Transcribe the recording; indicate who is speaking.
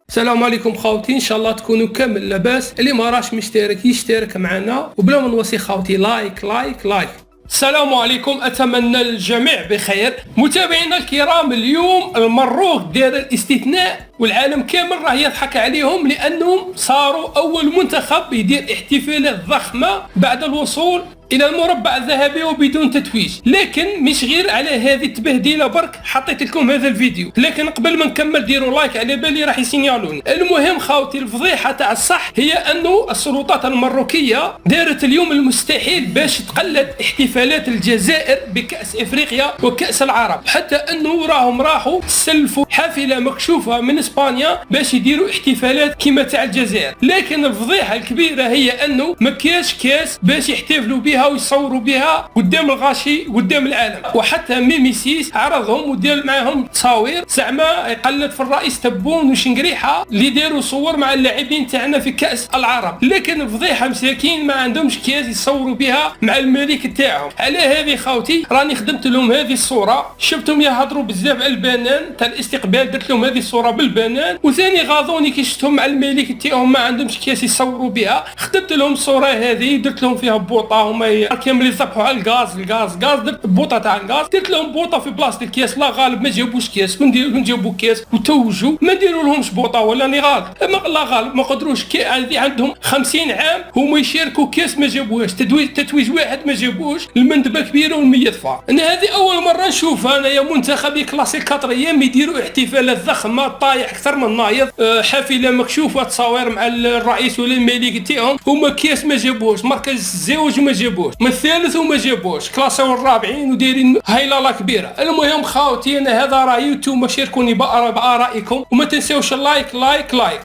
Speaker 1: السلام عليكم خاوتي، ان شاء الله تكونوا كامل لاباس. اللي ما راش مشترك يشترك معنا، وبلا ما نوصي خاوتي لايك لايك لايك. السلام عليكم، اتمنى الجميع بخير. متابعينا الكرام، اليوم المروك دار الاستثناء والعالم كامل راه يضحك عليهم لانهم صاروا اول منتخب يدير احتفالات ضخمه بعد الوصول الى المربع الذهبي وبدون تتويج. لكن مش غير على هذه التبهديله برك حطيت لكم هذا الفيديو، لكن قبل ما نكمل ديروا لايك، على بالي راح يسينيالوني. المهم خاوتي، الفضيحه تاع الصح هي انه السلطات المروكيه دارت اليوم المستحيل باش تقلد احتفالات الجزائر بكاس افريقيا وكاس العرب، حتى انه راهم راحوا سلفوا حافله مكشوفه من اسبانيا باش يديروا احتفالات كما تاع الجزائر. لكن الفضيحه الكبيره هي انه ما كاش كاس باش يحتفلوا بها ويصوروا بها قدام الغاشي قدام العالم. وحتى ميميسيس عرضهم ودير معاهم تصاوير زعما يقلد في الرئيس تبون وشنقريحه اللي داروا صور مع اللاعبين تاعنا في كاس العرب. لكن الفضيحه مساكين ما عندهمش كاس يصوروا بها مع الملك تاعهم. على هذه خاوتي راني خدمت لهم هذه الصوره، شفتهم يهضروا بزاف على البنان تاع الاستقبال، درت لهم هذه الصوره بالبنان، وثاني غاضوني كي شفتهم مع الملك تاعهم ما عندهمش كاس يصوروا بها. خدمت لهم الصوره هذه، درت لهم فيها بوطه، هما كامل يصبحوا على الغاز، درت بوطه تاع الغاز، درت لهم بوطه في بلاصه الكاس. لا غالب ما جابوش كاس، ونجيبوا كاس وتوجوا ما نديروا لهمش بوطه ولا ني غالب. لا غالب ما قدروش، عندهم 50 عام هما يشاركوا كاس ما جابوهاش، تتويج واحد ما جابوش، المندبه كبيره والمية فار. انا هذه اول مره نشوفها انا يا منتخبي كلاسي 4 ايام يديروا احتفالات ضخمه طايح اكثر من نايض، حافله مكشوفه تصاوير مع الرئيس ولا الملك تاعهم، هما كاس ما جابوهش، مركز الزوج وما جابوهش، من الثالث وما جابوهش، كلاسيو الرابعين ودايرين هيلاله كبيره. المهم خاوتي، انا هذا رايي، وانتم شاركوني بارائكم، وما تنساوش اللايك لايك لايك.